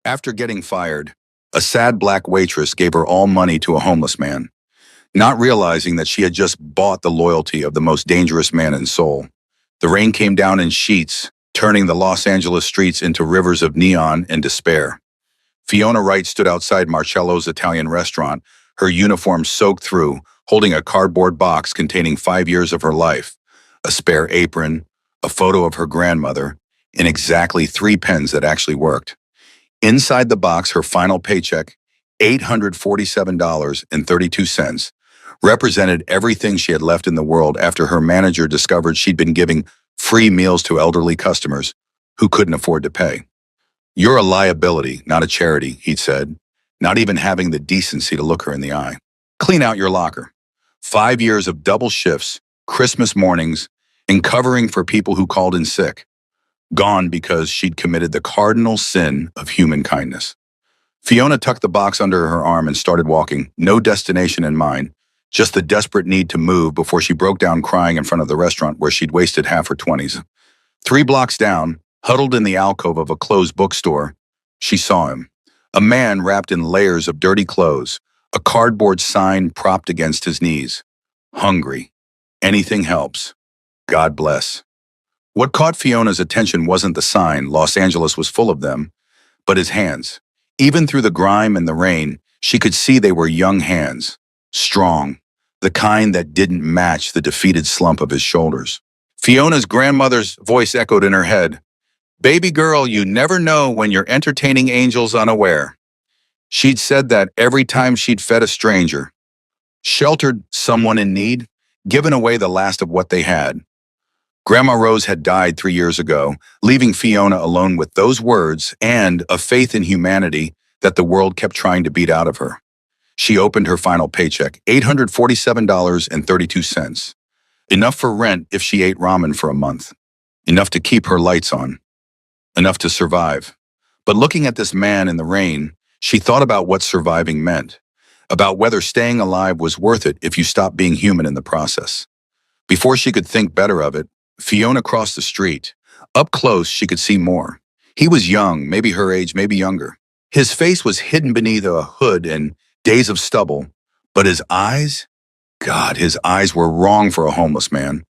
After getting fired, a sad black waitress gave her all money to a homeless man, not realizing that she had just bought the loyalty of the most dangerous man in Seoul. The rain came down in sheets, turning the Los Angeles streets into rivers of neon and despair. Fiona Wright stood outside Marcello's Italian restaurant, her uniform soaked through, holding a cardboard box containing 5 years of her life, a spare apron, a photo of her grandmother, and exactly 3 pens that actually worked. Inside the box, her final paycheck, $847.32, represented everything she had left in the world after her manager discovered she'd been giving free meals to elderly customers who couldn't afford to pay. "You're a liability, not a charity," he'd said, not even having the decency to look her in the eye. "Clean out your locker." 5 years of double shifts, Christmas mornings, and covering for people who called in sick. Gone because she'd committed the cardinal sin of human kindness. Fiona tucked the box under her arm and started walking, no destination in mind, just the desperate need to move before she broke down crying in front of the restaurant where she'd wasted half her 20s. 3 blocks down, huddled in the alcove of a closed bookstore, she saw him. A man wrapped in layers of dirty clothes, a cardboard sign propped against his knees. "Hungry. Anything helps. God bless." What caught Fiona's attention wasn't the sign, Los Angeles was full of them, but his hands. Even through the grime and the rain, she could see they were young hands, strong, the kind that didn't match the defeated slump of his shoulders. Fiona's grandmother's voice echoed in her head. "Baby girl, you never know when you're entertaining angels unaware." She'd said that every time she'd fed a stranger, sheltered someone in need, given away the last of what they had. Grandma Rose had died 3 years ago, leaving Fiona alone with those words and a faith in humanity that the world kept trying to beat out of her. She opened her final paycheck, $847.32. Enough for rent if she ate ramen for a month. Enough to keep her lights on. Enough to survive. But looking at this man in the rain, she thought about what surviving meant, about whether staying alive was worth it if you stopped being human in the process. Before she could think better of it, Fiona crossed the street. Up close, she could see more. He was young, maybe her age, maybe younger. His face was hidden beneath a hood and days of stubble, but his eyes? God, his eyes were wrong for a homeless man.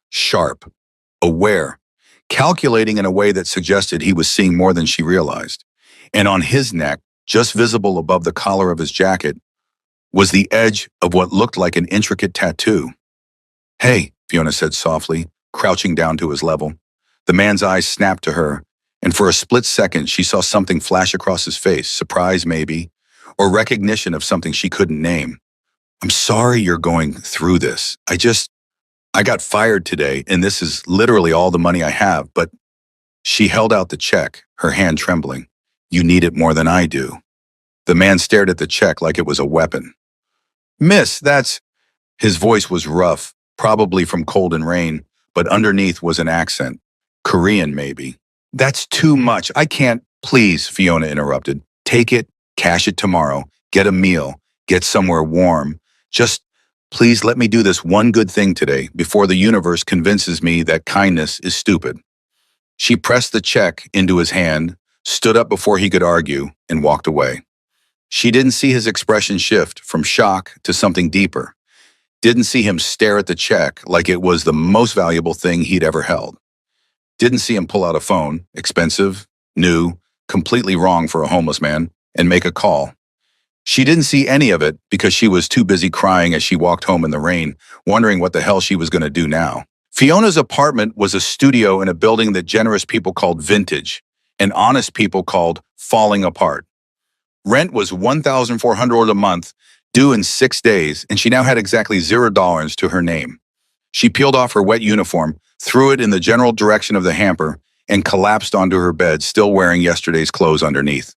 Sharp, aware, calculating in a way that suggested he was seeing more than she realized. And on his neck, just visible above the collar of his jacket, was the edge of what looked like an intricate tattoo. "Hey," Fiona said softly, crouching down to his level. The man's eyes snapped to her, and for a split second she saw something flash across his face, surprise maybe, or recognition of something she couldn't name. "I'm sorry you're going through this. I got fired today, and this is literally all the money I have, but..." She held out the check, her hand trembling. "You need it more than I do." The man stared at the check like it was a weapon. "Miss, that's..." His voice was rough, probably from cold and rain, but underneath was an accent. Korean, maybe. "That's too much. I can't..." "Please," Fiona interrupted. "Take it, cash it tomorrow, get a meal, get somewhere warm. Just, please let me do this one good thing today before the universe convinces me that kindness is stupid." She pressed the check into his hand, stood up before he could argue, and walked away. She didn't see his expression shift from shock to something deeper. Didn't see him stare at the check like it was the most valuable thing he'd ever held. Didn't see him pull out a phone, expensive, new, completely wrong for a homeless man, and make a call. She didn't see any of it because she was too busy crying as she walked home in the rain, wondering what the hell she was going to do now. Fiona's apartment was a studio in a building that generous people called vintage, and honest people called falling apart. Rent was $1,400 a month, due in 6 days, and she now had exactly $0 to her name. She peeled off her wet uniform, threw it in the general direction of the hamper, and collapsed onto her bed, still wearing yesterday's clothes underneath.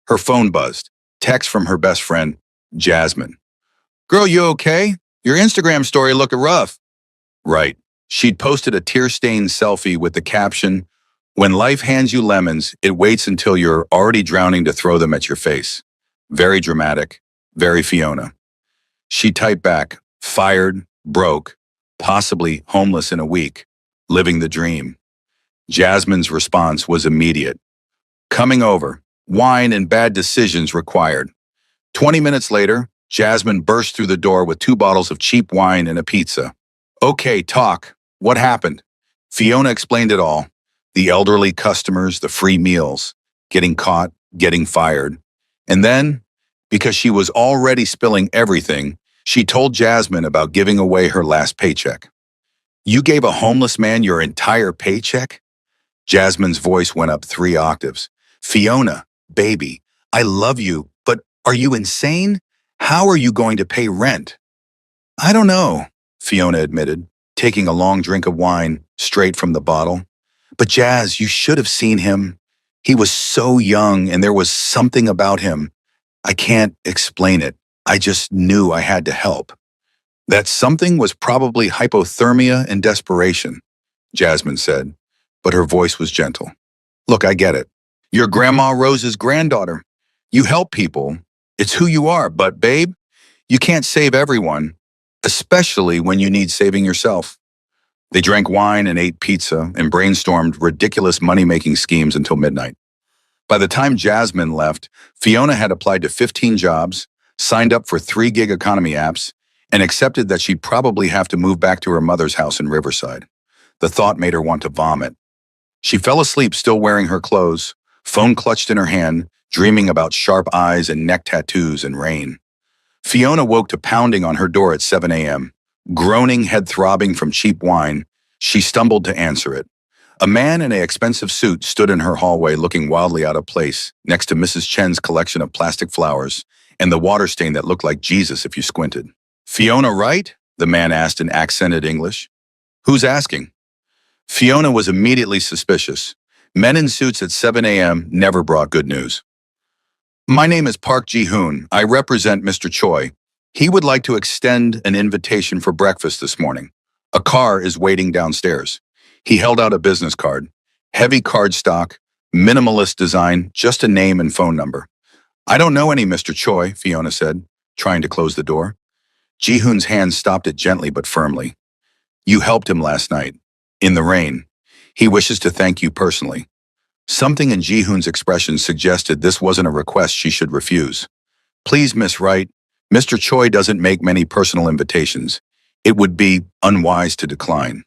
Her phone buzzed. Text from her best friend, Jasmine. "Girl, you okay? Your Instagram story looked rough." Right. She'd posted a tear-stained selfie with the caption, "When life hands you lemons, it waits until you're already drowning to throw them at your face." Very dramatic, very Fiona. She typed back, "Fired, broke, possibly homeless in a week, living the dream." Jasmine's response was immediate. "Coming over. Wine and bad decisions required. 20 minutes later, Jasmine burst through the door with 2 bottles of cheap wine and a pizza. Okay, talk. What happened? Fiona explained it all. The elderly customers, the free meals, getting caught, getting fired. And then, because she was already spilling everything, she told Jasmine about giving away her last paycheck. You gave a homeless man your entire paycheck? Jasmine's voice went up 3 octaves. Fiona, baby, I love you, but are you insane? How are you going to pay rent? I don't know, Fiona admitted, taking a long drink of wine straight from the bottle. But Jazz, you should have seen him. He was so young and there was something about him. I can't explain it. I just knew I had to help. That something was probably hypothermia and desperation, Jasmine said, but her voice was gentle. Look, I get it. You're Grandma Rose's granddaughter. You help people. It's who you are, but babe, you can't save everyone, especially when you need saving yourself. They drank wine and ate pizza and brainstormed ridiculous money-making schemes until midnight. By the time Jasmine left, Fiona had applied to 15 jobs, signed up for 3 gig economy apps, and accepted that she'd probably have to move back to her mother's house in Riverside. The thought made her want to vomit. She fell asleep still wearing her clothes, phone clutched in her hand, dreaming about sharp eyes and neck tattoos and rain. Fiona woke to pounding on her door at 7 a.m. Groaning, head throbbing from cheap wine, she stumbled to answer it. A man in an expensive suit stood in her hallway looking wildly out of place next to Mrs. Chen's collection of plastic flowers and the water stain that looked like Jesus if you squinted. Fiona Wright? The man asked in accented English. Who's asking? Fiona was immediately suspicious. Men in suits at 7 a.m. never brought good news. My name is Park Ji-hoon. I represent Mr. Choi. He would like to extend an invitation for breakfast this morning. A car is waiting downstairs. He held out a business card. Heavy cardstock, minimalist design, just a name and phone number. I don't know any Mr. Choi, Fiona said, trying to close the door. Ji-hoon's hand stopped it gently but firmly. You helped him last night. In the rain. He wishes to thank you personally. Something in Ji-hoon's expression suggested this wasn't a request she should refuse. Please, Miss Wright, Mr. Choi doesn't make many personal invitations. It would be unwise to decline.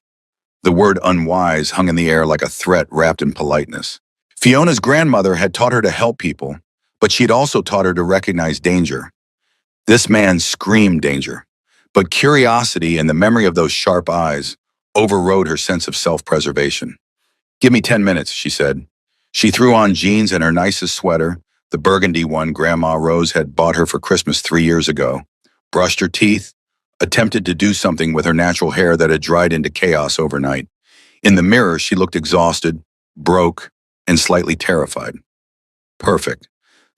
The word unwise hung in the air like a threat wrapped in politeness. Fiona's grandmother had taught her to help people, but she'd also taught her to recognize danger. This man screamed danger, but curiosity and the memory of those sharp eyes overrode her sense of self-preservation. Give me 10 minutes, she said. She threw on jeans and her nicest sweater, the burgundy one Grandma Rose had bought her for Christmas 3 years ago, brushed her teeth, attempted to do something with her natural hair that had dried into chaos overnight. In the mirror, she looked exhausted, broke, and slightly terrified. Perfect.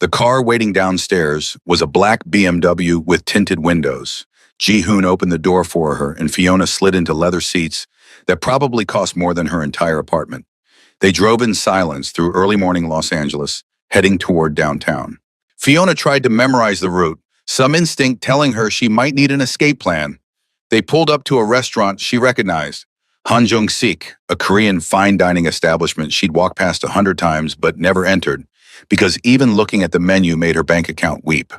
The car waiting downstairs was a black BMW with tinted windows. Ji-hoon opened the door for her, and Fiona slid into leather seats that probably cost more than her entire apartment. They drove in silence through early morning Los Angeles, heading toward downtown. Fiona tried to memorize the route, some instinct telling her she might need an escape plan. They pulled up to a restaurant she recognized, Hanjung-sik, a Korean fine dining establishment she'd walked past 100 times but never entered, because even looking at the menu made her bank account weep.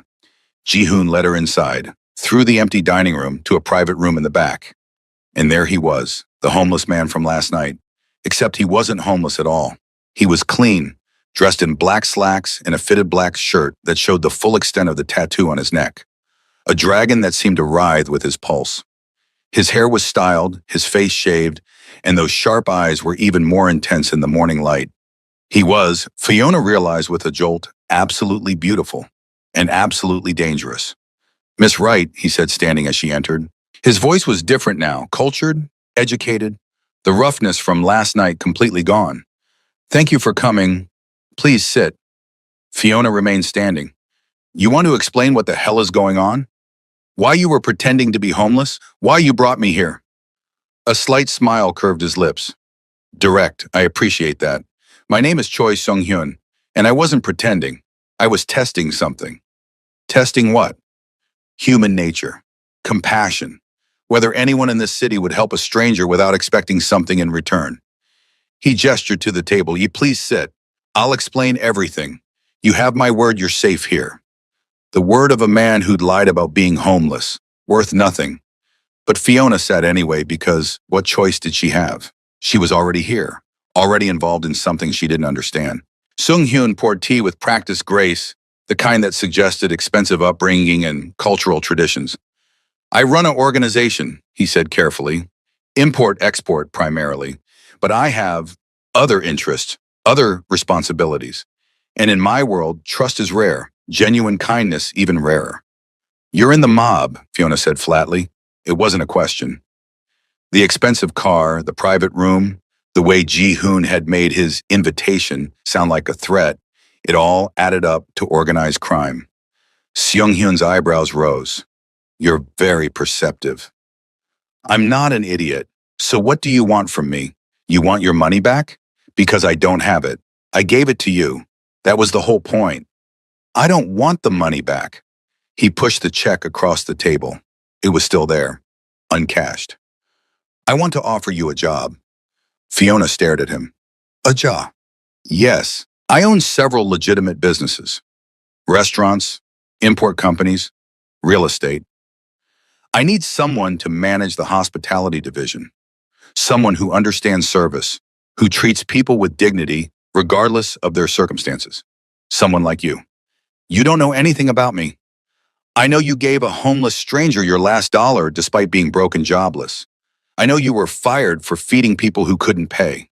Ji-hoon led her inside, through the empty dining room to a private room in the back. And there he was, the homeless man from last night. Except he wasn't homeless at all. He was clean, dressed in black slacks and a fitted black shirt that showed the full extent of the tattoo on his neck. A dragon that seemed to writhe with his pulse. His hair was styled, his face shaved, and those sharp eyes were even more intense in the morning light. He was, Fiona realized with a jolt, absolutely beautiful and absolutely dangerous. Miss Wright, he said standing as she entered. His voice was different now, cultured, educated, the roughness from last night completely gone. Thank you for coming. Please sit. Fiona remained standing. You want to explain what the hell is going on? Why you were pretending to be homeless? Why you brought me here? A slight smile curved his lips. Direct, I appreciate that. My name is Choi Sung-hyun, and I wasn't pretending. I was testing something. Testing what? Human nature. Compassion. Whether anyone in this city would help a stranger without expecting something in return. He gestured to the table. You please sit. I'll explain everything. You have my word you're safe here. The word of a man who'd lied about being homeless, worth nothing. But Fiona said anyway because what choice did she have? She was already here, already involved in something she didn't understand. Sung Hyun poured tea with practiced grace, the kind that suggested expensive upbringing and cultural traditions. I run an organization, he said carefully, import-export primarily, but I have other interests, other responsibilities. And in my world, trust is rare, genuine kindness even rarer. You're in the mob, Fiona said flatly. It wasn't a question. The expensive car, the private room, the way Ji-hoon had made his invitation sound like a threat, it all added up to organized crime. Seung-hyun's eyebrows rose. You're very perceptive. I'm not an idiot. So what do you want from me? You want your money back? Because I don't have it. I gave it to you. That was the whole point. I don't want the money back. He pushed the check across the table. It was still there, uncashed. I want to offer you a job. Fiona stared at him. A job? Yes. I own several legitimate businesses. Restaurants, import companies, real estate. I need someone to manage the hospitality division. Someone who understands service, who treats people with dignity regardless of their circumstances. Someone like you. You don't know anything about me. I know you gave a homeless stranger your last dollar despite being broke and jobless. I know you were fired for feeding people who couldn't pay.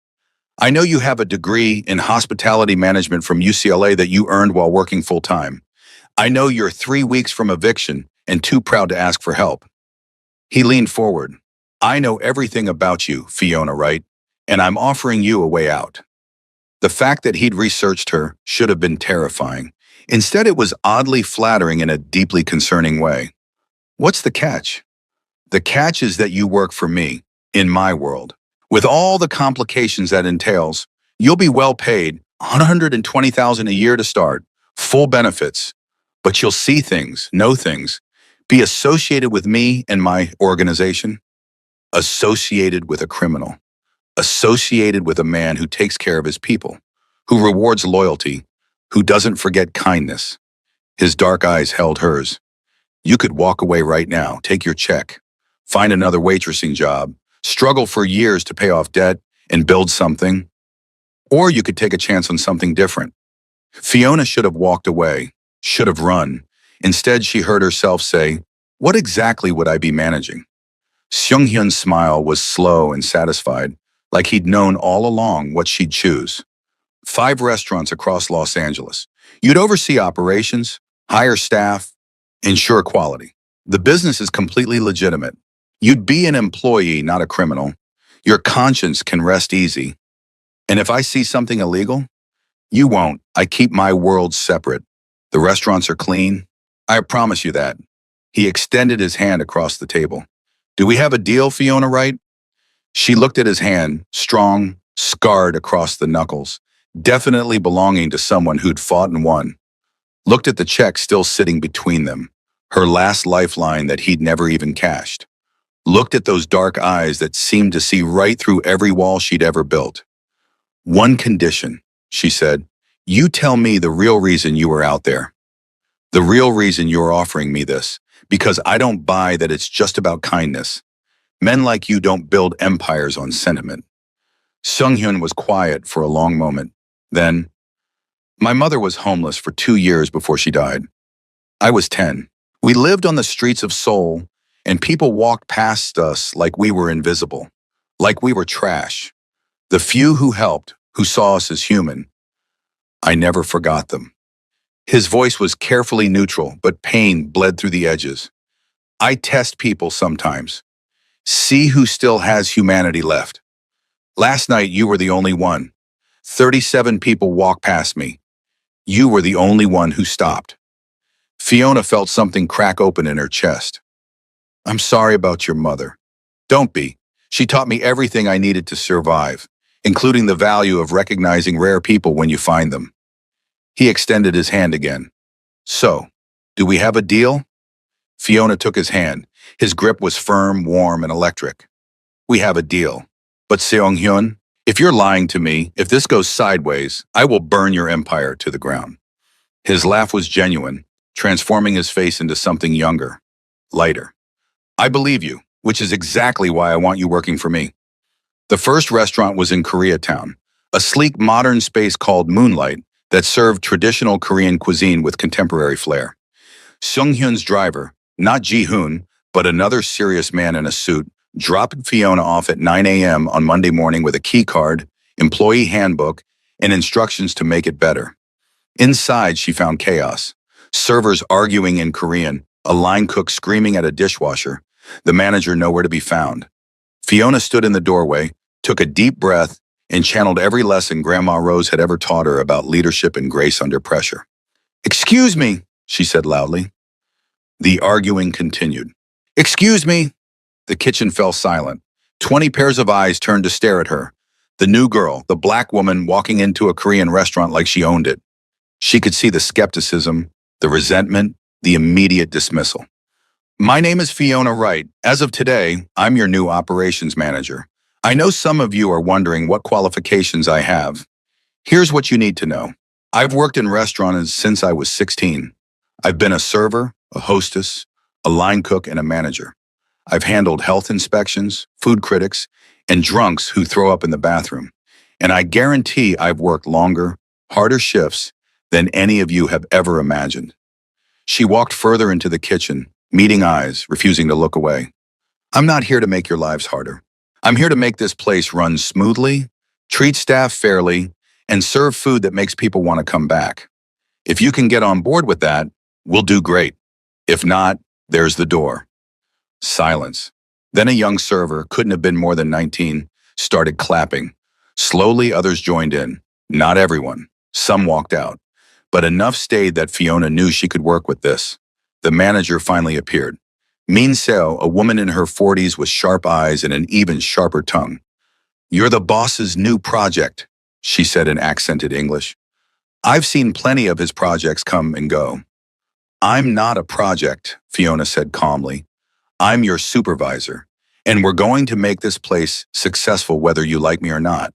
I know you have a degree in hospitality management from UCLA that you earned while working full-time. I know you're 3 weeks from eviction and too proud to ask for help. He leaned forward. I know everything about you, Fiona, right? And I'm offering you a way out. The fact that he'd researched her should have been terrifying. Instead, it was oddly flattering in a deeply concerning way. What's the catch? The catch is that you work for me, in my world. With all the complications that entails, you'll be well paid, $120,000 a year to start, full benefits. But you'll see things, know things, be associated with me and my organization, associated with a criminal, associated with a man who takes care of his people, who rewards loyalty, who doesn't forget kindness. His dark eyes held hers. You could walk away right now, take your check, find another waitressing job, struggle for years to pay off debt and build something. Or you could take a chance on something different. Fiona should have walked away, should have run. Instead, she heard herself say, what exactly would I be managing? Seung-hyun's smile was slow and satisfied, like he'd known all along what she'd choose. 5 restaurants across Los Angeles. You'd oversee operations, hire staff, ensure quality. The business is completely legitimate. You'd be an employee, not a criminal. Your conscience can rest easy. And if I see something illegal, you won't. I keep my worlds separate. The restaurants are clean. I promise you that. He extended his hand across the table. Do we have a deal, Fiona, right? She looked at his hand, strong, scarred across the knuckles, definitely belonging to someone who'd fought and won. Looked at the check still sitting between them, her last lifeline that he'd never even cashed. Looked at those dark eyes that seemed to see right through every wall she'd ever built. One condition, she said. You tell me the real reason you were out there. The real reason you're offering me this, because I don't buy that it's just about kindness. Men like you don't build empires on sentiment. Seung-hyun was quiet for a long moment. Then, my mother was homeless for 2 years before she died. I was 10. We lived on the streets of Seoul, and people walked past us like we were invisible, like we were trash. The few who helped, who saw us as human, I never forgot them. His voice was carefully neutral, but pain bled through the edges. I test people sometimes. See who still has humanity left. Last night, you were the only one. 37 people walked past me. You were the only one who stopped. Fiona felt something crack open in her chest. I'm sorry about your mother. Don't be. She taught me everything I needed to survive, including the value of recognizing rare people when you find them. He extended his hand again. So, do we have a deal? Fiona took his hand. His grip was firm, warm, and electric. We have a deal. But Seung-hyun, if you're lying to me, if this goes sideways, I will burn your empire to the ground. His laugh was genuine, transforming his face into something younger, lighter. I believe you, which is exactly why I want you working for me. The first restaurant was in Koreatown, a sleek modern space called Moonlight that served traditional Korean cuisine with contemporary flair. Sung-hyun's driver, not Ji-hoon, but another serious man in a suit, dropped Fiona off at 9 a.m. on Monday morning with a key card, employee handbook, and instructions to make it better. Inside, she found chaos. Servers arguing in Korean, a line cook screaming at a dishwasher, the manager nowhere to be found. Fiona stood in the doorway, took a deep breath, and channeled every lesson Grandma Rose had ever taught her about leadership and grace under pressure. "Excuse me," she said loudly. The arguing continued. "Excuse me." The kitchen fell silent. 20 pairs of eyes turned to stare at her. The new girl, the black woman walking into a Korean restaurant like she owned it. She could see the skepticism, the resentment, the immediate dismissal. "My name is Fiona Wright. As of today, I'm your new operations manager. I know some of you are wondering what qualifications I have. Here's what you need to know. I've worked in restaurants since I was 16. I've been a server, a hostess, a line cook, and a manager. I've handled health inspections, food critics, and drunks who throw up in the bathroom. And I guarantee I've worked longer, harder shifts than any of you have ever imagined." She walked further into the kitchen, meeting eyes, refusing to look away. "I'm not here to make your lives harder. I'm here to make this place run smoothly, treat staff fairly, and serve food that makes people want to come back. If you can get on board with that, we'll do great. If not, there's the door." Silence. Then a young server, couldn't have been more than 19, started clapping. Slowly, others joined in. Not everyone. Some walked out. But enough stayed that Fiona knew she could work with this. The manager finally appeared. Min Seo, a woman in her 40s with sharp eyes and an even sharper tongue. "You're the boss's new project," she said in accented English. "I've seen plenty of his projects come and go." "I'm not a project," Fiona said calmly. "I'm your supervisor, and we're going to make this place successful whether you like me or not.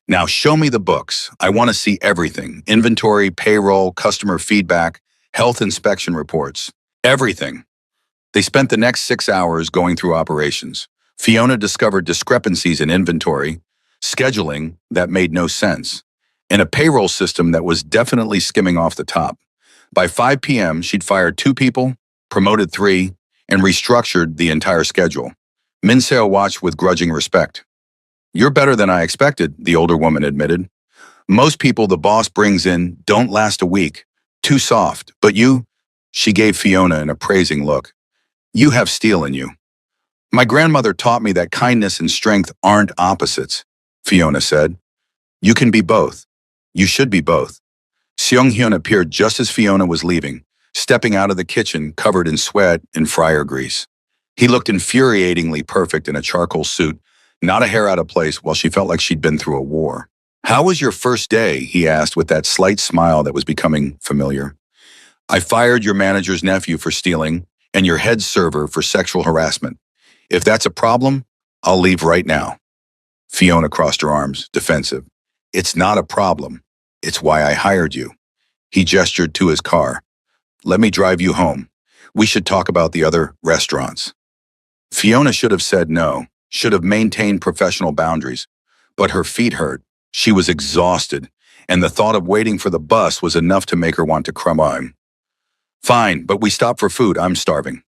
Now show me the books. I want to see everything. Inventory, payroll, customer feedback, health inspection reports. Everything." They spent the next 6 hours going through operations. Fiona discovered discrepancies in inventory, scheduling that made no sense, and a payroll system that was definitely skimming off the top. By 5 p.m., she'd fired 2 people, promoted 3, and restructured the entire schedule. Min Seo watched with grudging respect. "You're better than I expected," the older woman admitted. "Most people the boss brings in don't last a week. Too soft. But you," she gave Fiona an appraising look, "you have steel in you." "My grandmother taught me that kindness and strength aren't opposites," Fiona said. "You can be both. You should be both." Seong-hyun appeared just as Fiona was leaving, stepping out of the kitchen covered in sweat and fryer grease. He looked infuriatingly perfect in a charcoal suit, not a hair out of place, while she felt like she'd been through a war. "How was your first day?" he asked with that slight smile that was becoming familiar. "I fired your manager's nephew for stealing and your head server for sexual harassment. If that's a problem, I'll leave right now." Fiona crossed her arms, defensive. "It's not a problem. It's why I hired you." He gestured to his car. "Let me drive you home. We should talk about the other restaurants." Fiona should have said no, should have maintained professional boundaries, but her feet hurt. She was exhausted, and the thought of waiting for the bus was enough to make her want to cry. "Fine, but we stop for food. I'm starving."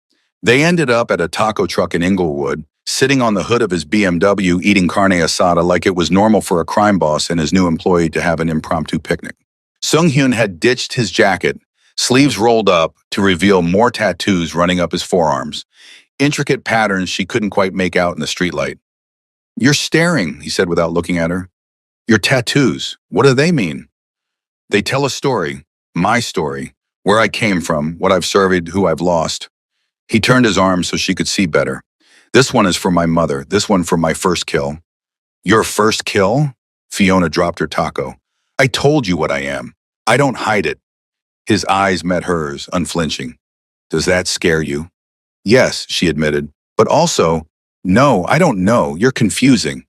They ended up at a taco truck in Inglewood, sitting on the hood of his BMW eating carne asada like it was normal for a crime boss and his new employee to have an impromptu picnic. Sung-hyun had ditched his jacket, sleeves rolled up to reveal more tattoos running up his forearms, intricate patterns she couldn't quite make out in the streetlight. "You're staring," he said without looking at her. "Your tattoos, what do they mean?" "They tell a story, my story, where I came from, what I've served, who I've lost." He turned his arm so she could see better. "This one is for my mother, this one for my first kill." "Your first kill?" Fiona dropped her taco. "I told you what I am. I don't hide it." His eyes met hers, unflinching. "Does that scare you?" "Yes," she admitted. "But also, no, I don't know. You're confusing."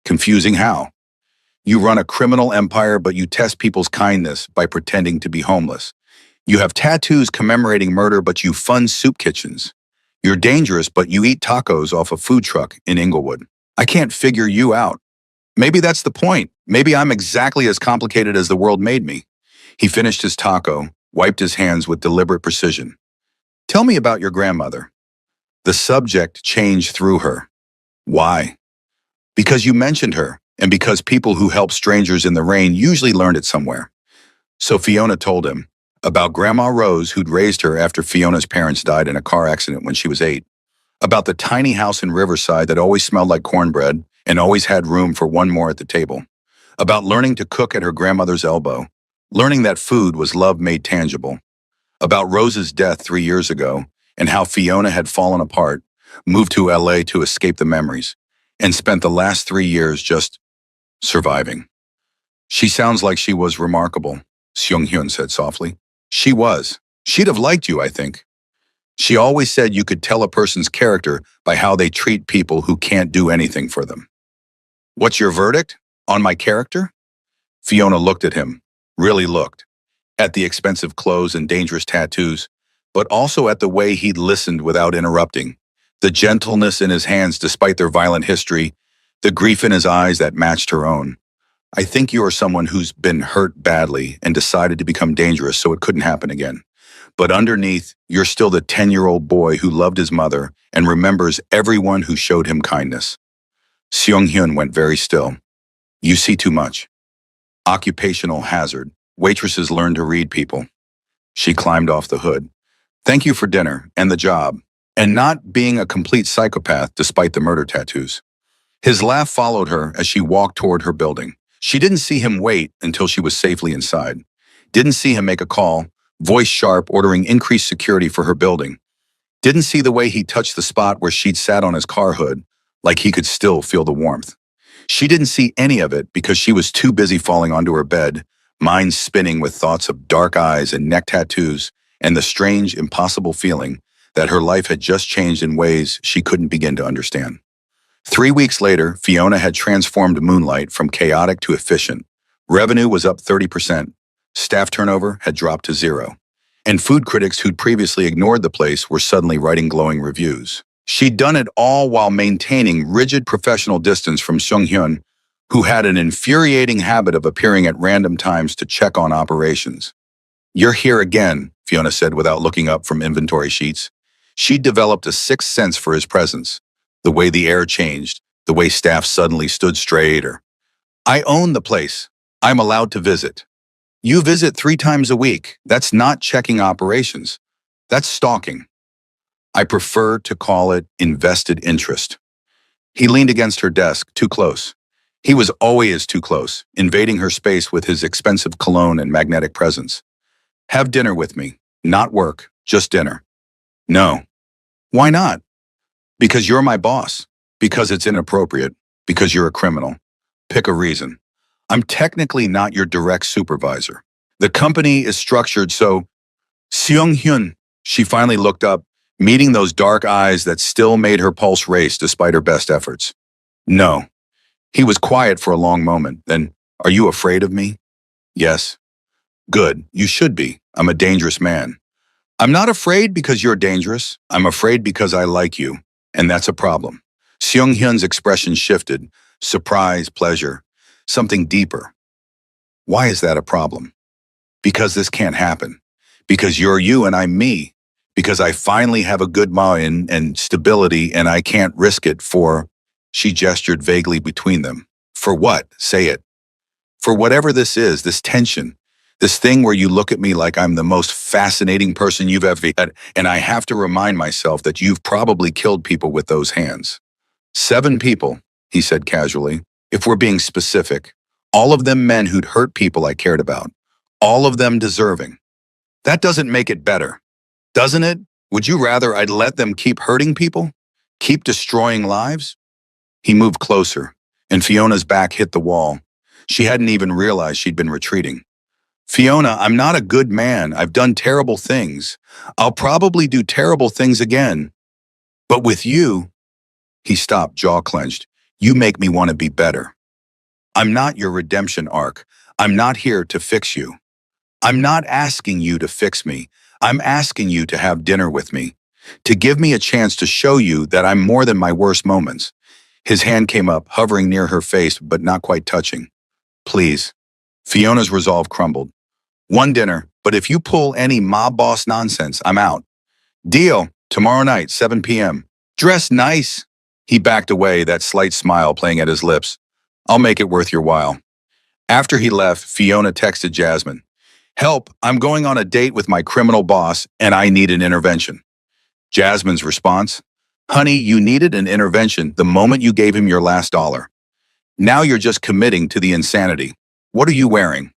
"Confusing how?" "You run a criminal empire, but you test people's kindness by pretending to be homeless. You have tattoos commemorating murder, but you fund soup kitchens. You're dangerous, but you eat tacos off a food truck in Inglewood. I can't figure you out. Maybe that's the point. Maybe I'm exactly as complicated as the world made me. He finished his taco, wiped his hands with deliberate precision. Tell me about your grandmother. The subject changed through her. Why? Because you mentioned her, and because people who help strangers in the rain usually learned it somewhere. So Fiona told him about Grandma Rose, who'd raised her after Fiona's parents died in a car accident when she was 8. About the tiny house in Riverside that always smelled like cornbread and always had room for one more at the table. About learning to cook at her grandmother's elbow, learning that food was love made tangible. About Rose's death 3 years ago and how Fiona had fallen apart, moved to LA to escape the memories, and spent the last 3 years just surviving. She sounds like she was remarkable, Seung-hyun said softly. She was. She'd have liked you, I think. She always said you could tell a person's character by how they treat people who can't do anything for them. What's your verdict? On my character? Fiona looked at him, really looked, at the expensive clothes and dangerous tattoos, but also at the way he'd listened without interrupting, the gentleness in his hands despite their violent history, the grief in his eyes that matched her own. I think you are someone who's been hurt badly and decided to become dangerous so it couldn't happen again. But underneath, you're still the 10-year-old boy who loved his mother and remembers everyone who showed him kindness. Seung-hyun went very still. You see too much. Occupational hazard. Waitresses learn to read people. She climbed off the hood. Thank you for dinner and the job, and not being a complete psychopath despite the murder tattoos. His laugh followed her as she walked toward her building. She didn't see him wait until she was safely inside. Didn't see him make a call, voice sharp, ordering increased security for her building. Didn't see the way he touched the spot where she'd sat on his car hood, like he could still feel the warmth. She didn't see any of it because she was too busy falling onto her bed, mind spinning with thoughts of dark eyes and neck tattoos, and the strange, impossible feeling that her life had just changed in ways she couldn't begin to understand. 3 weeks later, Fiona had transformed Moonlight from chaotic to efficient. Revenue was up 30%. Staff turnover had dropped to 0. And food critics who'd previously ignored the place were suddenly writing glowing reviews. She'd done it all while maintaining rigid professional distance from Seung-hyun, who had an infuriating habit of appearing at random times to check on operations. You're here again, Fiona said without looking up from inventory sheets. She'd developed a sixth sense for his presence. The way the air changed, the way staff suddenly stood straight, or I own the place. I'm allowed to visit. You visit 3 times a week. That's not checking operations. That's stalking. I prefer to call it invested interest. He leaned against her desk, too close. He was always too close, invading her space with his expensive cologne and magnetic presence. Have dinner with me. Not work, just dinner. No. Why not? Because you're my boss. Because it's inappropriate. Because you're a criminal. Pick a reason. I'm technically not your direct supervisor. The company is structured so... Seung-hyun, she finally looked up, meeting those dark eyes that still made her pulse race despite her best efforts. No. He was quiet for a long moment. Then, are you afraid of me? Yes. Good. You should be. I'm a dangerous man. I'm not afraid because you're dangerous. I'm afraid because I like you. And that's a problem. Seung-hyun's expression shifted. Surprise, pleasure. Something deeper. Why is that a problem? Because this can't happen. Because you're you and I'm me. Because I finally have a good mind and stability and I can't risk it for... She gestured vaguely between them. For what? Say it. For whatever this is, this tension, this thing where you look at me like I'm the most fascinating person you've ever had, and I have to remind myself that you've probably killed people with those hands. 7 people, he said casually, if we're being specific. All of them men who'd hurt people I cared about. All of them deserving. That doesn't make it better, doesn't it? Would you rather I'd let them keep hurting people? Keep destroying lives? He moved closer, and Fiona's back hit the wall. She hadn't even realized she'd been retreating. Fiona, I'm not a good man. I've done terrible things. I'll probably do terrible things again. But with you... He stopped, jaw clenched. You make me want to be better. I'm not your redemption arc. I'm not here to fix you. I'm not asking you to fix me. I'm asking you to have dinner with me, to give me a chance to show you that I'm more than my worst moments. His hand came up, hovering near her face, but not quite touching. Please. Fiona's resolve crumbled. One dinner, but if you pull any mob boss nonsense, I'm out. Deal. Tomorrow night, 7 p.m. Dress nice. He backed away, that slight smile playing at his lips. I'll make it worth your while. After he left, Fiona texted Jasmine. Help, I'm going on a date with my criminal boss, and I need an intervention. Jasmine's response? Honey, you needed an intervention the moment you gave him your last dollar. Now you're just committing to the insanity. What are you wearing?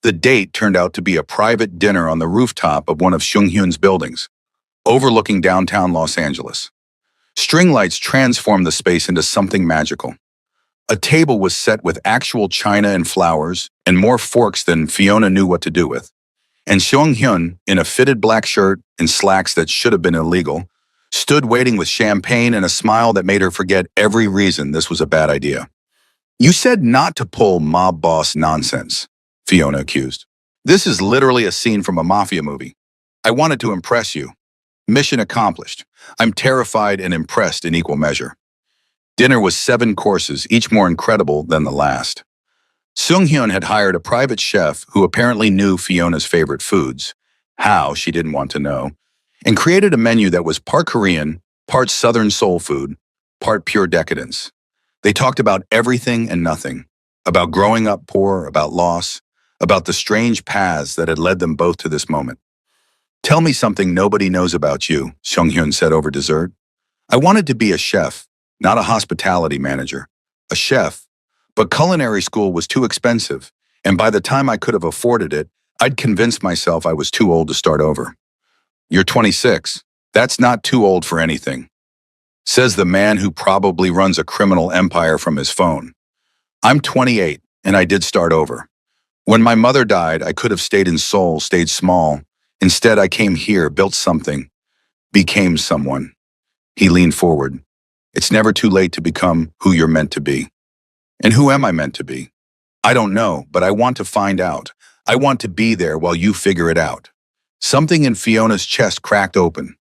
The date turned out to be a private dinner on the rooftop of one of Seung-hyun's buildings, overlooking downtown Los Angeles. String lights transformed the space into something magical. A table was set with actual china and flowers, and more forks than Fiona knew what to do with. And Seung-hyun, in a fitted black shirt and slacks that should have been illegal, stood waiting with champagne and a smile that made her forget every reason this was a bad idea. You said not to pull mob boss nonsense, Fiona accused. This is literally a scene from a Mafia movie. I wanted to impress you. Mission accomplished. I'm terrified and impressed in equal measure. Dinner was 7 courses, each more incredible than the last. Seung-hyun had hired a private chef who apparently knew Fiona's favorite foods, how she didn't want to know, and created a menu that was part Korean, part Southern soul food, part pure decadence. They talked about everything and nothing, about growing up poor, about loss, about the strange paths that had led them both to this moment. Tell me something nobody knows about you, Seung-hyun said over dessert. I wanted to be a chef, not a hospitality manager. A chef. But culinary school was too expensive, and by the time I could have afforded it, I'd convinced myself I was too old to start over. You're 26. That's not too old for anything. Says the man who probably runs a criminal empire from his phone. I'm 28, and I did start over. When my mother died, I could have stayed in Seoul, stayed small. Instead, I came here, built something, became someone. He leaned forward. It's never too late to become who you're meant to be. And who am I meant to be? I don't know, but I want to find out. I want to be there while you figure it out. Something in Fiona's chest cracked open.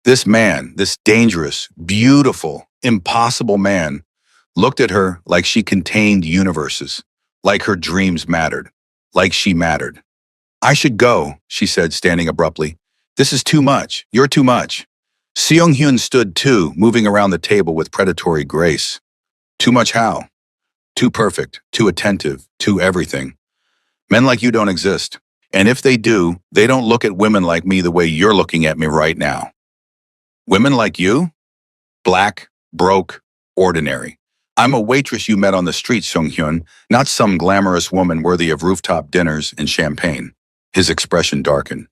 This man, this dangerous, beautiful, impossible man, looked at her like she contained universes, like her dreams mattered, like she mattered. I should go, she said, standing abruptly. This is too much. You're too much. Seung-hyun stood too, moving around the table with predatory grace. Too much how? Too perfect, too attentive, too everything. Men like you don't exist. And if they do, they don't look at women like me the way you're looking at me right now. Women like you? Black, broke, ordinary. I'm a waitress you met on the street, Seung-hyun, not some glamorous woman worthy of rooftop dinners and champagne. His expression darkened.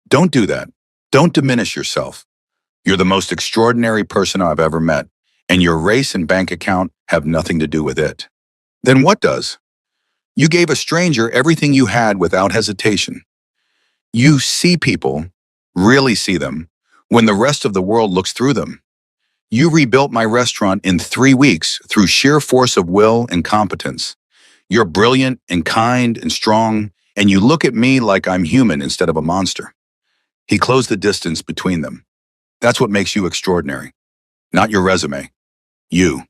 Don't do that. Don't diminish yourself. You're the most extraordinary person I've ever met, and your race and bank account have nothing to do with it. Then what does? You gave a stranger everything you had without hesitation. You see people, really see them, when the rest of the world looks through them. You rebuilt my restaurant in 3 weeks through sheer force of will and competence. You're brilliant and kind and strong, and you look at me like I'm human instead of a monster. He closed the distance between them. That's what makes you extraordinary. Not your resume. You.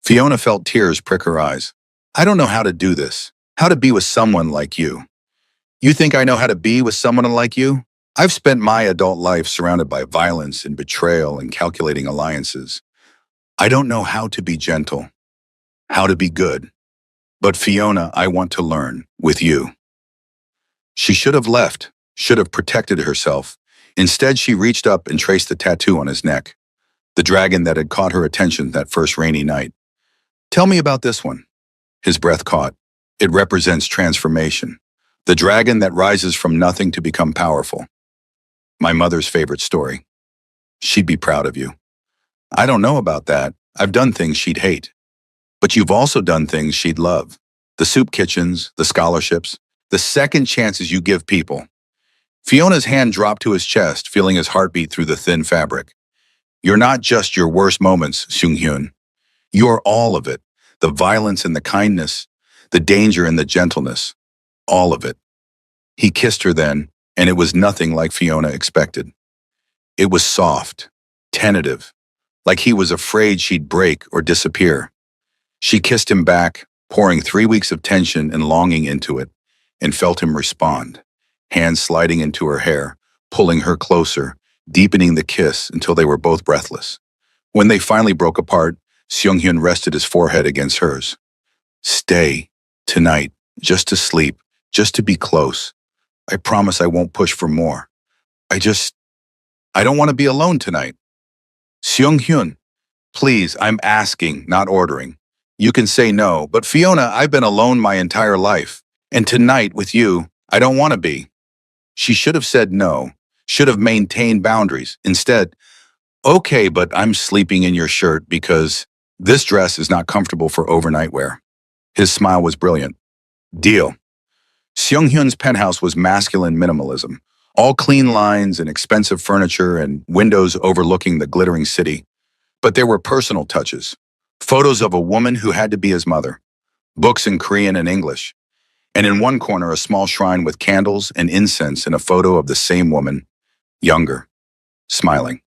Fiona felt tears prick her eyes. I don't know how to do this. How to be with someone like you. You think I know how to be with someone like you? I've spent my adult life surrounded by violence and betrayal and calculating alliances. I don't know how to be gentle, how to be good. But Fiona, I want to learn with you. She should have left, should have protected herself. Instead, she reached up and traced the tattoo on his neck, the dragon that had caught her attention that first rainy night. Tell me about this one. His breath caught. It represents transformation, the dragon that rises from nothing to become powerful. My mother's favorite story. She'd be proud of you. I don't know about that. I've done things she'd hate. But you've also done things she'd love. The soup kitchens, the scholarships, the second chances you give people. Fiona's hand dropped to his chest, feeling his heartbeat through the thin fabric. You're not just your worst moments, Seung-hyun. You're all of it. The violence and the kindness, the danger and the gentleness. All of it. He kissed her then, and it was nothing like Fiona expected. It was soft, tentative, like he was afraid she'd break or disappear. She kissed him back, pouring 3 weeks of tension and longing into it, and felt him respond, hands sliding into her hair, pulling her closer, deepening the kiss until they were both breathless. When they finally broke apart, Seung-hyun rested his forehead against hers. Stay, tonight, just to sleep, just to be close. I promise I won't push for more. I don't want to be alone tonight. Seung-hyun, please, I'm asking, not ordering. You can say no, but Fiona, I've been alone my entire life. And tonight, with you, I don't want to be. She should have said no, should have maintained boundaries. Instead, okay, but I'm sleeping in your shirt because this dress is not comfortable for overnight wear. His smile was brilliant. Deal. Seung-hyun's penthouse was masculine minimalism. All clean lines and expensive furniture and windows overlooking the glittering city. But there were personal touches. Photos of a woman who had to be his mother. Books in Korean and English. And in one corner, a small shrine with candles and incense and a photo of the same woman, younger, smiling.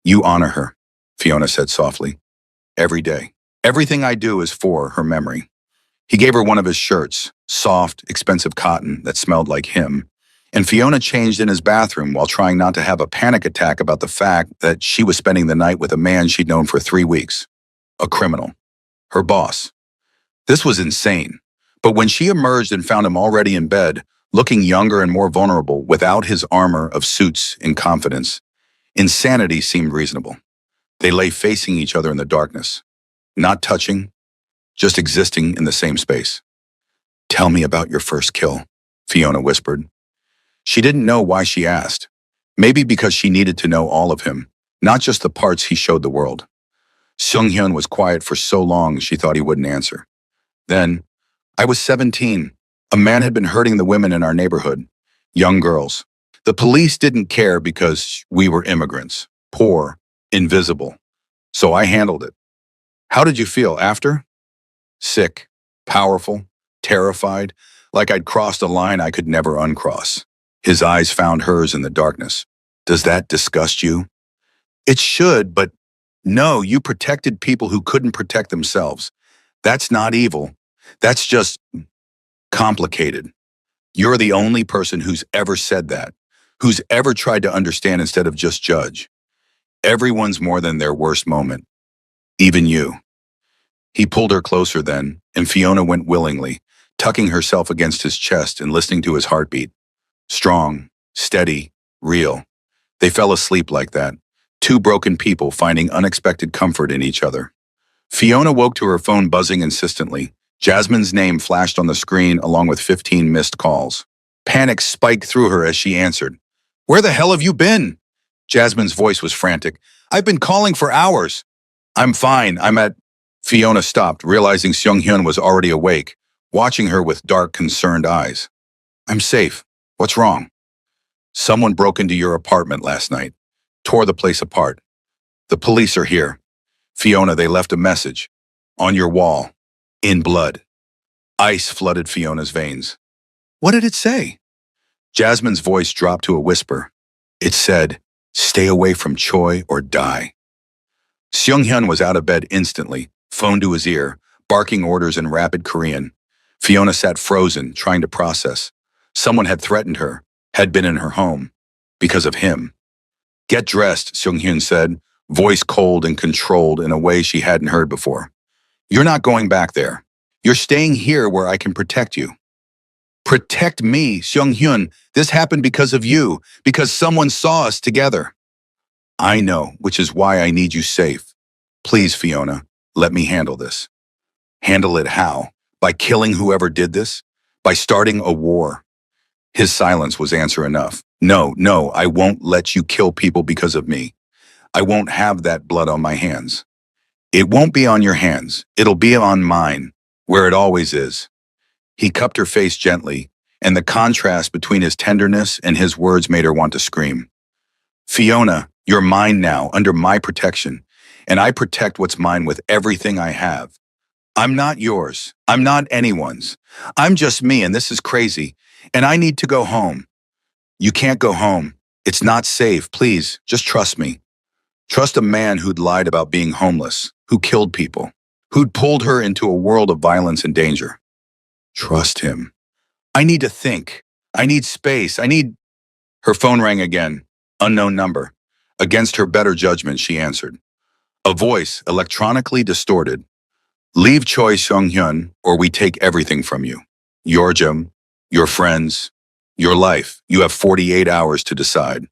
You honor her, Fiona said softly. Every day. Everything I do is for her memory. He gave her one of his shirts, soft, expensive cotton that smelled like him, and Fiona changed in his bathroom while trying not to have a panic attack about the fact that she was spending the night with a man she'd known for 3 weeks. A criminal. Her boss. This was insane. But when she emerged and found him already in bed, looking younger and more vulnerable without his armor of suits and confidence, insanity seemed reasonable. They lay facing each other in the darkness, not touching, just existing in the same space. Tell me about your first kill, Fiona whispered. She didn't know why she asked. Maybe because she needed to know all of him, not just the parts he showed the world. Seung-hyun was quiet for so long she thought he wouldn't answer. Then, I was 17. A man had been hurting the women in our neighborhood, young girls. The police didn't care because we were immigrants, poor, invisible. So I handled it. How did you feel after? Sick, powerful, terrified, like I'd crossed a line I could never uncross. His eyes found hers in the darkness. Does that disgust you? It should, but no, you protected people who couldn't protect themselves. That's not evil. That's just complicated. You're the only person who's ever said that, who's ever tried to understand instead of just judge. Everyone's more than their worst moment. Even you. He pulled her closer then, and Fiona went willingly, tucking herself against his chest and listening to his heartbeat. Strong, steady, real. They fell asleep like that, two broken people finding unexpected comfort in each other. Fiona woke to her phone buzzing insistently. Jasmine's name flashed on the screen along with 15 missed calls. Panic spiked through her as she answered. Where the hell have you been? Jasmine's voice was frantic. I've been calling for hours. I'm fine. I'm at... Fiona stopped, realizing Seung-hyun was already awake, watching her with dark, concerned eyes. I'm safe. What's wrong? Someone broke into your apartment last night, tore the place apart. The police are here. Fiona, they left a message. On your wall. In blood. Ice flooded Fiona's veins. What did it say? Jasmine's voice dropped to a whisper. It said, stay away from Choi or die. Seung-hyun was out of bed instantly, phone to his ear, barking orders in rapid Korean. Fiona sat frozen, trying to process. Someone had threatened her, had been in her home, because of him. Get dressed, Seung-hyun said, voice cold and controlled in a way she hadn't heard before. You're not going back there. You're staying here where I can protect you. Protect me, Seung-hyun. This happened because of you, because someone saw us together. I know, which is why I need you safe. Please, Fiona, let me handle this. Handle it how? By killing whoever did this? By starting a war? His silence was answer enough. No, I won't let you kill people because of me. I won't have that blood on my hands. It won't be on your hands. It'll be on mine, where it always is. He cupped her face gently, and the contrast between his tenderness and his words made her want to scream. Fiona, you're mine now, under my protection, and I protect what's mine with everything I have. I'm not yours. I'm not anyone's. I'm just me, and this is crazy. And I need to go home. You can't go home. It's not safe. Please, just trust me. Trust a man who'd lied about being homeless, who killed people, who'd pulled her into a world of violence and danger. Trust him. I need to think. I need space. I need... Her phone rang again. Unknown number. Against her better judgment, she answered. A voice, electronically distorted. Leave Choi Seung-hyun, or we take everything from you. Your gym, your friends, your life. You have 48 hours to decide.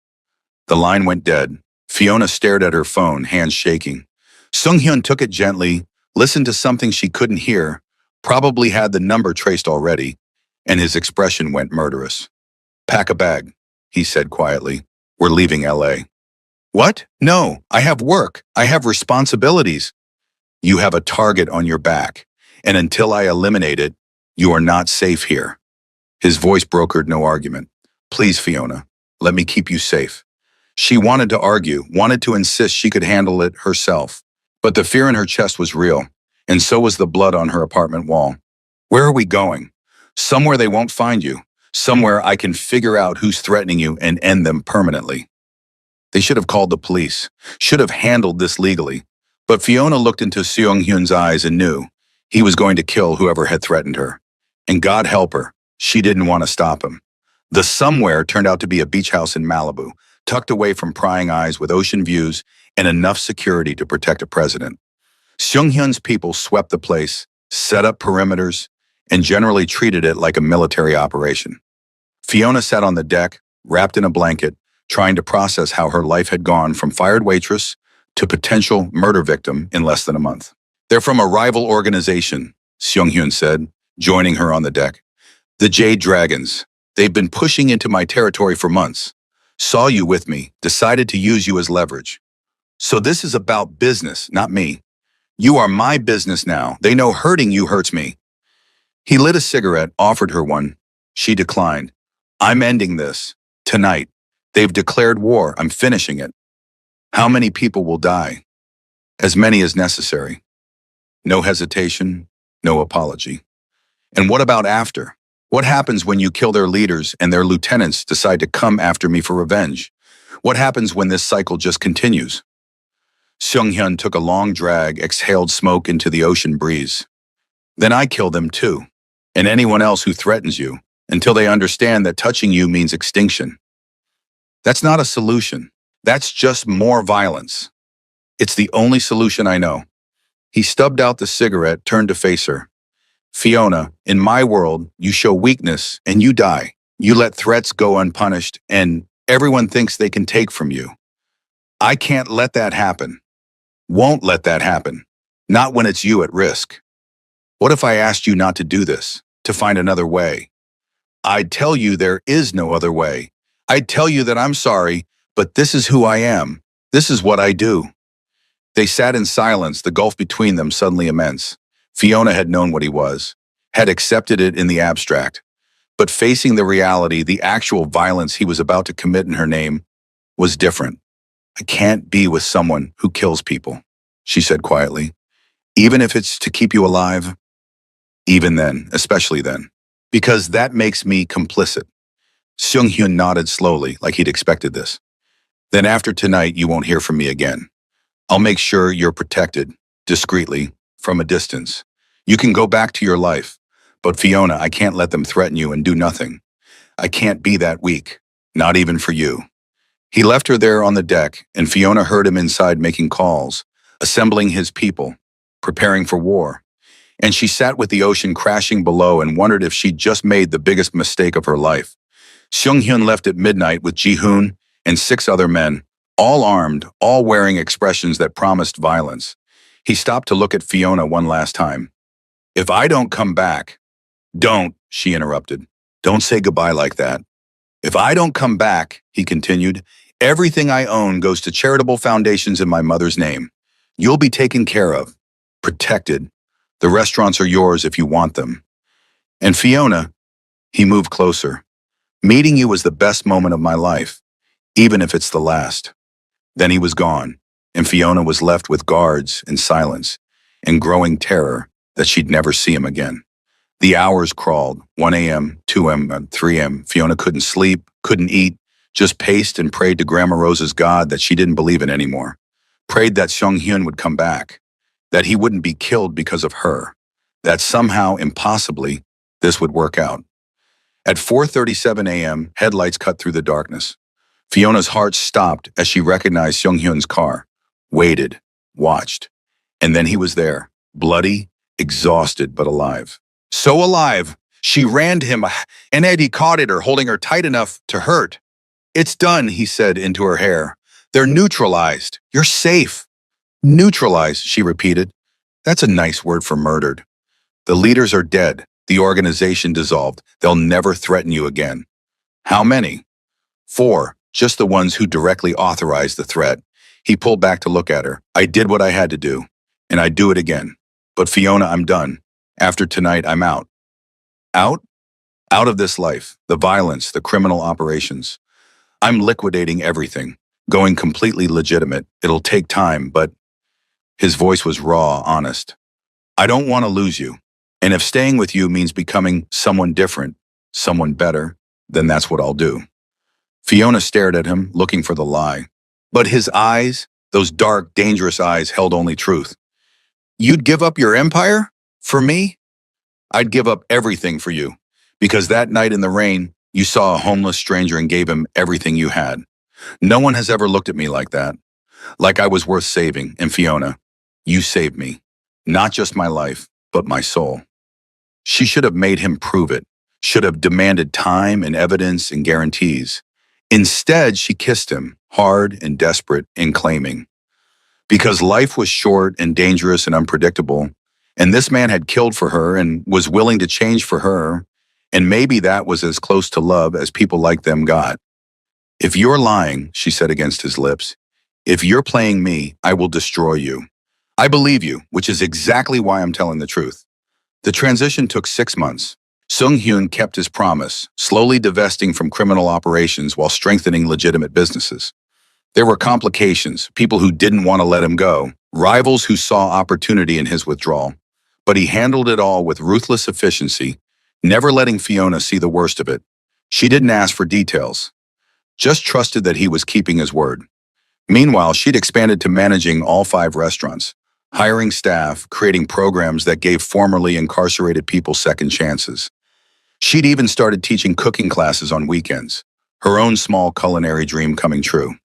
The line went dead. Fiona stared at her phone, hands shaking. Seung-hyun took it gently, listened to something she couldn't hear, probably had the number traced already, and his expression went murderous. Pack a bag, he said quietly. We're leaving LA. What? No, I have work. I have responsibilities. You have a target on your back, and until I eliminate it, you are not safe here. His voice brokered no argument. Please, Fiona, let me keep you safe. She wanted to argue, wanted to insist she could handle it herself. But the fear in her chest was real, and so was the blood on her apartment wall. Where are we going? Somewhere they won't find you. Somewhere I can figure out who's threatening you and end them permanently. They should have called the police, should have handled this legally. But Fiona looked into Seung-hyun's eyes and knew he was going to kill whoever had threatened her. And God help her, she didn't want to stop him. The somewhere turned out to be a beach house in Malibu, tucked away from prying eyes with ocean views and enough security to protect a president. Seung-hyun's people swept the place, set up perimeters, and generally treated it like a military operation. Fiona sat on the deck, wrapped in a blanket, trying to process how her life had gone from fired waitress to potential murder victim in less than a month. They're from a rival organization, Seung-hyun said, joining her on the deck. The Jade Dragons. They've been pushing into my territory for months. Saw you with me, decided to use you as leverage. So this is about business, not me. You are my business now. They know hurting you hurts me. He lit a cigarette, offered her one. She declined. I'm ending this. Tonight. They've declared war. I'm finishing it. How many people will die? As many as necessary. No hesitation, no apology. And what about after? What happens when you kill their leaders and their lieutenants decide to come after me for revenge? What happens when this cycle just continues? Seung-hyun took a long drag, exhaled smoke into the ocean breeze. Then I kill them too, and anyone else who threatens you, until they understand that touching you means extinction. That's not a solution. That's just more violence. It's the only solution I know. He stubbed out the cigarette, turned to face her. Fiona, in my world, you show weakness and you die. You let threats go unpunished and everyone thinks they can take from you. I can't let that happen. Won't let that happen. Not when it's you at risk. What if I asked you not to do this, to find another way? I'd tell you there is no other way. I'd tell you that I'm sorry, but this is who I am. This is what I do. They sat in silence, the gulf between them suddenly immense. Fiona had known what he was, had accepted it in the abstract. But facing the reality, the actual violence he was about to commit in her name, was different. I can't be with someone who kills people, she said quietly. Even if it's to keep you alive? Even then, especially then. Because that makes me complicit. Seung-hyun nodded slowly, like he'd expected this. Then after tonight, you won't hear from me again. I'll make sure you're protected, discreetly, from a distance. You can go back to your life. But Fiona, I can't let them threaten you and do nothing. I can't be that weak, not even for you. He left her there on the deck, and Fiona heard him inside making calls, assembling his people, preparing for war. And she sat with the ocean crashing below and wondered if she'd just made the biggest mistake of her life. Seung-hyun left at midnight with Ji-hoon and 6 other men, all armed, all wearing expressions that promised violence. He stopped to look at Fiona one last time. If I don't come back, don't, she interrupted. Don't say goodbye like that. If I don't come back, he continued, everything I own goes to charitable foundations in my mother's name. You'll be taken care of, protected. The restaurants are yours if you want them. And Fiona, he moved closer. Meeting you was the best moment of my life, even if it's the last. Then he was gone, and Fiona was left with guards and silence and growing terror that she'd never see him again. The hours crawled, 1 a.m., 2 a.m., 3 a.m. Fiona couldn't sleep, couldn't eat, just paced and prayed to Grandma Rose's God that she didn't believe in anymore. Prayed that Seung-hyun would come back, that he wouldn't be killed because of her, that somehow, impossibly, this would work out. At 4:37 a.m., headlights cut through the darkness. Fiona's heart stopped as she recognized Seung-hyun's car, waited, watched, and then he was there, bloody, exhausted but alive. So alive, she ran to him, and Eddie caught at her, holding her tight enough to hurt. "It's done," he said into her hair. "They're neutralized. You're safe." "Neutralized," she repeated. That's a nice word for murdered. "The leaders are dead. The organization dissolved. They'll never threaten you again." "How many?" "4, just the ones who directly authorized the threat." He pulled back to look at her. "I did what I had to do, and I'd do it again. But Fiona, I'm done. After tonight, I'm out." Out? Out of this life, the violence, the criminal operations. "I'm liquidating everything, going completely legitimate. It'll take time, but..." His voice was raw, honest. "I don't want to lose you. And if staying with you means becoming someone different, someone better, then that's what I'll do." Fiona stared at him, looking for the lie. But his eyes, those dark, dangerous eyes, held only truth. "You'd give up your empire? For me?" "I'd give up everything for you. Because that night in the rain, you saw a homeless stranger and gave him everything you had. No one has ever looked at me like that. Like I was worth saving. And Fiona, you saved me. Not just my life, but my soul." She should have made him prove it, should have demanded time and evidence and guarantees. Instead, she kissed him, hard and desperate and claiming. Because life was short and dangerous and unpredictable, and this man had killed for her and was willing to change for her, and maybe that was as close to love as people like them got. "If you're lying," she said against his lips, "if you're playing me, I will destroy you." "I believe you, which is exactly why I'm telling the truth." The transition took 6 months. Seung-hyun kept his promise, slowly divesting from criminal operations while strengthening legitimate businesses. There were complications, people who didn't want to let him go, rivals who saw opportunity in his withdrawal. But he handled it all with ruthless efficiency, never letting Fiona see the worst of it. She didn't ask for details, just trusted that he was keeping his word. Meanwhile, she'd expanded to managing all 5 restaurants, hiring staff, creating programs that gave formerly incarcerated people second chances. She'd even started teaching cooking classes on weekends, her own small culinary dream coming true.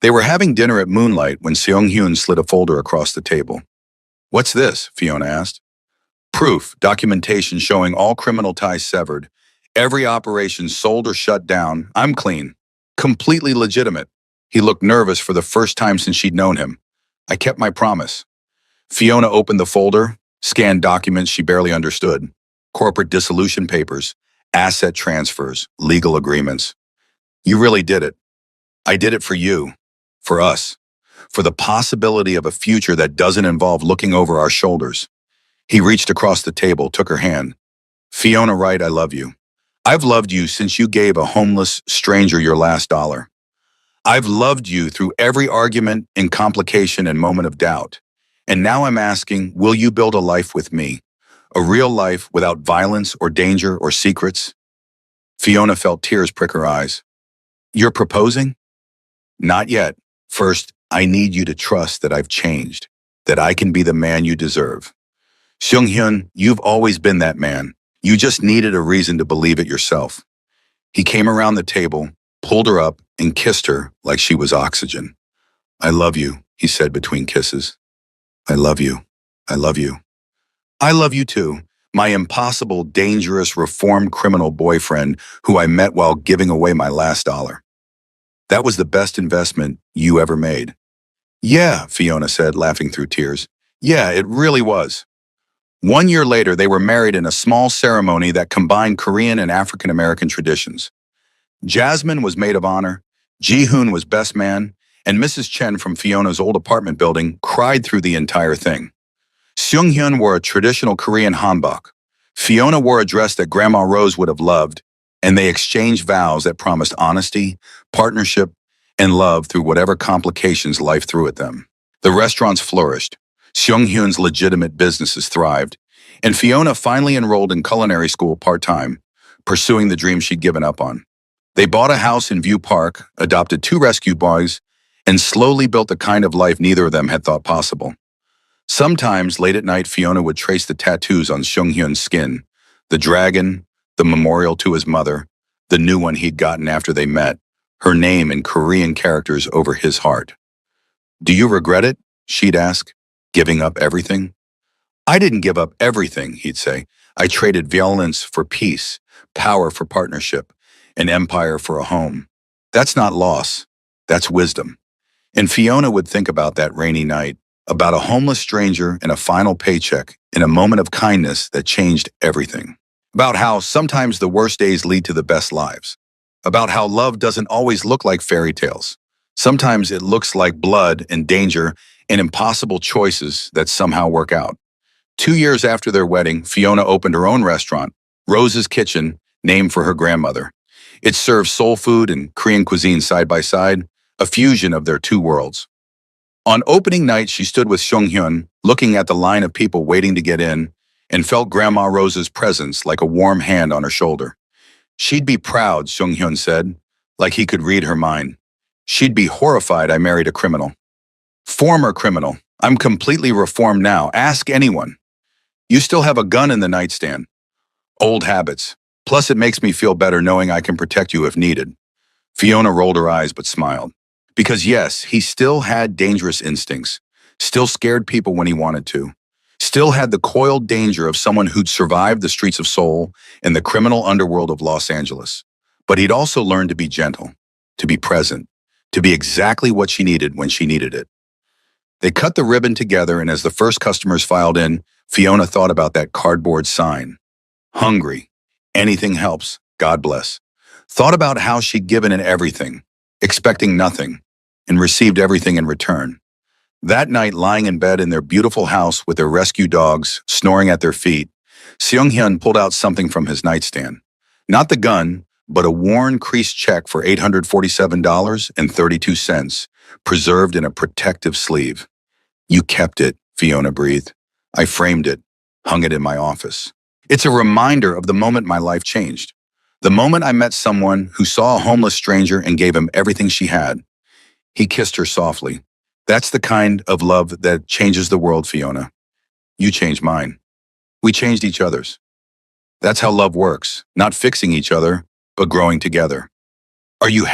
They were having dinner at Moonlight when Seung-hyun slid a folder across the table. "What's this?" Fiona asked. "Proof, documentation showing all criminal ties severed, every operation sold or shut down. I'm clean. Completely legitimate." He looked nervous for the first time since she'd known him. "I kept my promise." Fiona opened the folder, scanned documents she barely understood. Corporate dissolution papers, asset transfers, legal agreements. "You really did it. I did it for you, for us, for the possibility of a future that doesn't involve looking over our shoulders." He reached across the table, took her hand. "Fiona Wright, I love you. I've loved you since you gave a homeless stranger your last dollar. I've loved you through every argument and complication and moment of doubt. And now I'm asking, will you build a life with me? A real life without violence or danger or secrets?" Fiona felt tears prick her eyes. "You're proposing?" "Not yet. First, I need you to trust that I've changed, that I can be the man you deserve. Seung-hyun, you've always been that man. You just needed a reason to believe it yourself." He came around the table, pulled her up, and kissed her like she was oxygen. "I love you," he said between kisses. "I love you. I love you. I love you too, my impossible, dangerous, reformed criminal boyfriend who I met while giving away my last dollar. That was the best investment you ever made." "Yeah," Fiona said, laughing through tears. "Yeah, it really was." 1 year later, they were married in a small ceremony that combined Korean and African American traditions. Jasmine was maid of honor, Ji-hoon was best man, and Mrs. Chen from Fiona's old apartment building cried through the entire thing. Seung-hyun wore a traditional Korean hanbok. Fiona wore a dress that Grandma Rose would have loved, and they exchanged vows that promised honesty, partnership, and love through whatever complications life threw at them. The restaurants flourished. Seung-hyun's legitimate businesses thrived, And Fiona finally enrolled in culinary school part-time, pursuing the dream she'd given up on. They bought a house in View Park, adopted 2 rescue boys, and slowly built the kind of life neither of them had thought possible. Sometimes, late at night, Fiona would trace the tattoos on Seung-hyun's skin, the dragon, the memorial to his mother, the new one he'd gotten after they met, her name in Korean characters over his heart. "Do you regret it?" she'd ask, "giving up everything?" "I didn't give up everything," he'd say. "I traded violence for peace, power for partnership, an empire for a home. That's not loss, that's wisdom." And Fiona would think about that rainy night, about a homeless stranger and a final paycheck in a moment of kindness that changed everything. About how sometimes the worst days lead to the best lives. About how love doesn't always look like fairy tales. Sometimes it looks like blood and danger and impossible choices that somehow work out. 2 years after their wedding, Fiona opened her own restaurant, Rose's Kitchen, named for her grandmother. It serves soul food and Korean cuisine side by side, a fusion of their 2 worlds. On opening night, she stood with Seung-hyun, looking at the line of people waiting to get in, and felt Grandma Rose's presence like a warm hand on her shoulder. "She'd be proud," Seung-hyun said, like he could read her mind. "She'd be horrified I married a criminal." "Former criminal. I'm completely reformed now. Ask anyone." "You still have a gun in the nightstand." "Old habits. Plus it makes me feel better knowing I can protect you if needed." Fiona rolled her eyes but smiled. Because yes, he still had dangerous instincts, still scared people when he wanted to, still had the coiled danger of someone who'd survived the streets of Seoul and the criminal underworld of Los Angeles. But he'd also learned to be gentle, to be present, to be exactly what she needed when she needed it. They cut the ribbon together, and as the first customers filed in, Fiona thought about that cardboard sign. Hungry. Anything helps. God bless. Thought about how she'd given it everything, expecting nothing, and received everything in return. That night, lying in bed in their beautiful house with their rescue dogs snoring at their feet, Seung-hyun pulled out something from his nightstand. Not the gun, but a worn, creased check for $847.32, preserved in a protective sleeve. "You kept it," Fiona breathed. "I framed it, hung it in my office. It's a reminder of the moment my life changed. The moment I met someone who saw a homeless stranger and gave him everything she had." He kissed her softly. "That's the kind of love that changes the world, Fiona. You changed mine. We changed each other's. That's how love works, not fixing each other, but growing together." "Are you happy?"